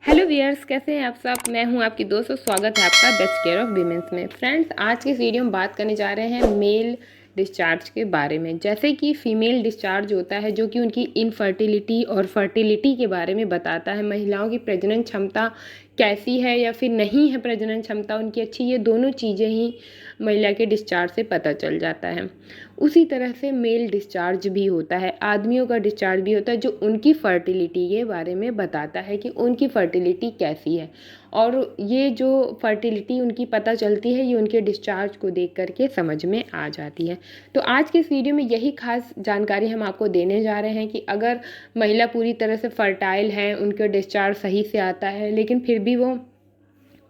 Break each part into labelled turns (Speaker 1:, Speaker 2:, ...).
Speaker 1: Hello wears, कैसे हैं आप सब। मैं हूं आपकी दोस्त और स्वागत है आपका बेस्ट केयर ऑफ विमेंस में। फ्रेंड्स, आज के इस वीडियो में बात करने जा रहे हैं मेल डिस्चार्ज के बारे में। जैसे कि फीमेल डिस्चार्ज होता है जो कि उनकी इनफर्टिलिटी और फर्टिलिटी के बारे में बताता है। महिलाओं की प्रजनन क्षमता कैसी है या फिर नहीं है प्रजनन क्षमता उनकी अच्छी, ये दोनों चीज़ें ही महिला के डिस्चार्ज से पता चल जाता है। उसी तरह से मेल डिस्चार्ज भी होता है, आदमियों का डिस्चार्ज भी होता है जो उनकी फर्टिलिटी के बारे में बताता है कि उनकी फर्टिलिटी कैसी है। और ये जो फर्टिलिटी उनकी पता चलती है ये उनके डिस्चार्ज को देख करके समझ में आ जाती है। तो आज के इस वीडियो में यही खास जानकारी हम आपको देने जा रहे हैं कि अगर महिला पूरी तरह से फर्टाइल है, उनका डिस्चार्ज सही से आता है, लेकिन फिर भी वो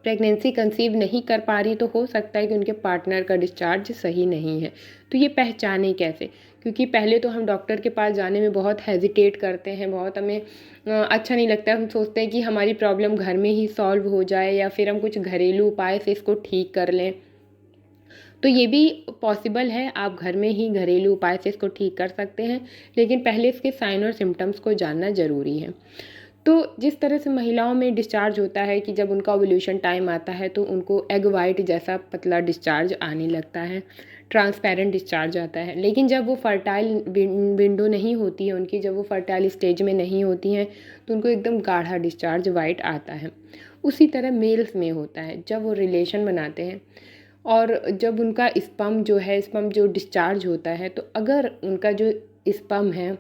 Speaker 1: प्रेगनेंसी कंसीव नहीं कर पा रही, तो हो सकता है कि उनके पार्टनर का डिस्चार्ज सही नहीं है। तो ये पहचाने कैसे, क्योंकि पहले तो हम डॉक्टर के पास जाने में बहुत हेजिटेट करते हैं, बहुत हमें अच्छा नहीं लगता है। हम सोचते हैं कि हमारी प्रॉब्लम घर में ही सॉल्व हो जाए या फिर हम कुछ घरेलू उपाय से इसको ठीक कर लें। तो ये भी पॉसिबल है, आप घर में ही घरेलू उपाय से इसको ठीक कर सकते हैं, लेकिन पहले इसके साइन और सिम्टम्स को जानना ज़रूरी है। तो जिस तरह से महिलाओं में डिस्चार्ज होता है कि जब उनका ओव्यूलेशन टाइम आता है तो उनको एग वाइट जैसा पतला डिस्चार्ज आने लगता है, ट्रांसपेरेंट डिस्चार्ज आता है। लेकिन जब वो फर्टाइल विंडो नहीं होती है उनकी, जब वो फर्टाइल स्टेज में नहीं होती हैं, तो उनको एकदम गाढ़ा डिस्चार्ज वाइट आता है। उसी तरह मेल्स में होता है, जब वो रिलेशन बनाते हैं और जब उनका स्पर्म जो है, स्पर्म जो डिस्चार्ज होता है, तो अगर उनका जो स्पर्म है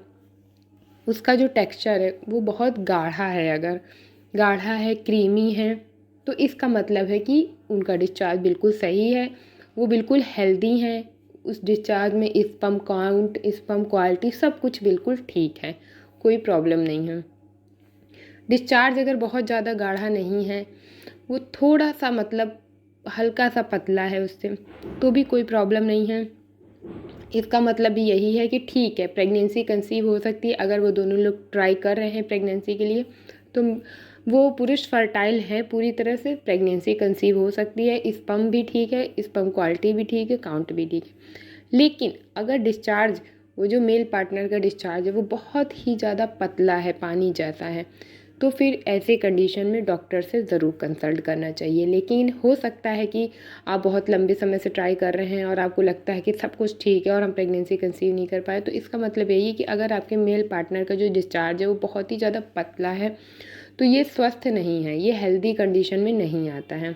Speaker 1: उसका जो टेक्सचर है वो बहुत गाढ़ा है, अगर गाढ़ा है, क्रीमी है, तो इसका मतलब है कि उनका डिस्चार्ज बिल्कुल सही है, वो बिल्कुल हेल्दी हैं। उस डिस्चार्ज में स्पर्म काउंट, स्पर्म क्वालिटी सब कुछ बिल्कुल ठीक है, कोई प्रॉब्लम नहीं है। डिस्चार्ज अगर बहुत ज़्यादा गाढ़ा नहीं है, वो थोड़ा सा मतलब हल्का सा पतला है उससे, तो भी कोई प्रॉब्लम नहीं है। इसका मतलब भी यही है कि ठीक है, प्रेगनेंसी कंसीव हो सकती है। अगर वो दोनों लोग ट्राई कर रहे हैं प्रेगनेंसी के लिए, तो वो पुरुष फर्टाइल है, पूरी तरह से प्रेगनेंसी कंसीव हो सकती है। स्पर्म भी ठीक है, स्पर्म क्वालिटी भी ठीक है, काउंट भी ठीक है। लेकिन अगर डिस्चार्ज, वो जो मेल पार्टनर का डिस्चार्ज है वो बहुत ही ज़्यादा पतला है, पानी जैसा है, तो फिर ऐसे कंडीशन में डॉक्टर से ज़रूर कंसल्ट करना चाहिए। लेकिन हो सकता है कि आप बहुत लंबे समय से ट्राई कर रहे हैं और आपको लगता है कि सब कुछ ठीक है और हम प्रेगनेंसी कंसीव नहीं कर पाए, तो इसका मतलब यही है कि अगर आपके मेल पार्टनर का जो डिस्चार्ज है वो बहुत ही ज़्यादा पतला है, तो ये स्वस्थ नहीं है, ये हेल्दी कंडीशन में नहीं आता है।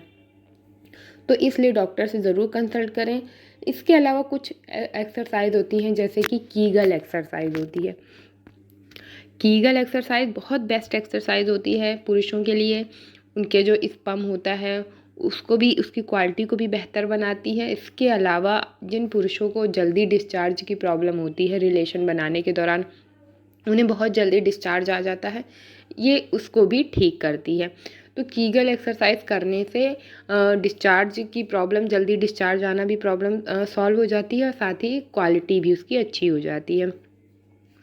Speaker 1: तो इसलिए डॉक्टर से ज़रूर कंसल्ट करें। इसके अलावा कुछ एक्सरसाइज होती हैं, जैसे कि कीगल एक्सरसाइज होती है। कीगल एक्सरसाइज बहुत बेस्ट एक्सरसाइज होती है पुरुषों के लिए। उनके जो स्पर्म होता है उसको भी, उसकी क्वालिटी को भी बेहतर बनाती है। इसके अलावा जिन पुरुषों को जल्दी डिस्चार्ज की प्रॉब्लम होती है रिलेशन बनाने के दौरान, उन्हें बहुत जल्दी डिस्चार्ज आ जाता है, ये उसको भी ठीक करती है। तो कीगल एक्सरसाइज करने से डिस्चार्ज की प्रॉब्लम, जल्दी डिस्चार्ज आना भी प्रॉब्लम सॉल्व हो जाती है और साथ ही क्वालिटी भी उसकी अच्छी हो जाती है।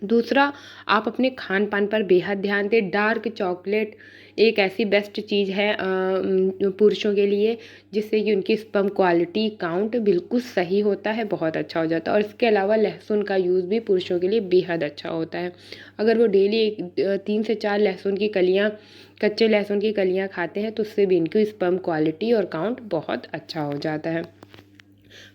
Speaker 1: दूसरा, आप अपने खान पान पर बेहद ध्यान दें। डार्क चॉकलेट एक ऐसी बेस्ट चीज़ है पुरुषों के लिए, जिससे कि उनकी स्पर्म क्वालिटी काउंट बिल्कुल सही होता है, बहुत अच्छा हो जाता है। और इसके अलावा लहसुन का यूज़ भी पुरुषों के लिए बेहद अच्छा होता है। अगर वो डेली 3 से 4 लहसुन की कलियाँ, कच्चे लहसुन की कलियाँ खाते हैं, तो उससे भी इनकी स्पर्म क्वालिटी और काउंट बहुत अच्छा हो जाता है।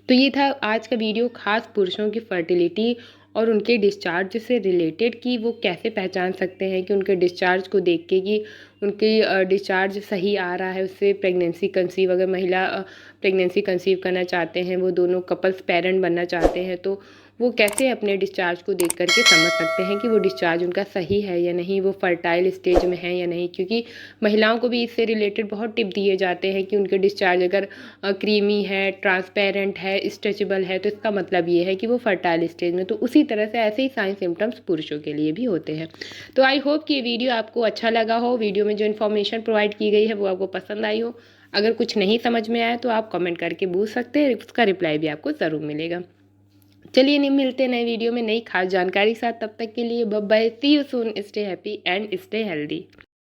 Speaker 1: तो ये था आज का वीडियो, खास पुरुषों की फर्टिलिटी और उनके डिस्चार्ज से रिलेटेड, कि वो कैसे पहचान सकते हैं कि उनके डिस्चार्ज को देख के कि उनकी डिस्चार्ज सही आ रहा है, उससे प्रेगनेंसी कंसीव, अगर महिला प्रेगनेंसी कंसीव करना चाहते हैं, वो दोनों कपल्स पेरेंट बनना चाहते हैं, तो वो कैसे अपने डिस्चार्ज को देख करके समझ सकते हैं कि वो डिस्चार्ज उनका सही है या नहीं, वो फर्टाइल स्टेज में है या नहीं। क्योंकि महिलाओं को भी इससे रिलेटेड बहुत टिप दिए जाते हैं कि उनके डिस्चार्ज अगर क्रीमी है, ट्रांसपेरेंट है, स्ट्रेचेबल है, तो इसका मतलब ये है कि वो फर्टाइल स्टेज में। तो उसी तरह से ऐसे ही साइन सिम्टम्स पुरुषों के लिए भी होते हैं। तो आई होप कि ये वीडियो आपको अच्छा लगा हो, वीडियो में जो इन्फॉर्मेशन प्रोवाइड की गई है वो आपको पसंद आई हो। अगर कुछ नहीं समझ में आया तो आप कमेंट करके पूछ सकते हैं, उसका रिप्लाई भी आपको ज़रूर मिलेगा। चलिए, नहीं मिलते नए वीडियो में नई खास जानकारी के साथ, तब तक के लिए bye bye, see you soon, stay happy and stay healthy.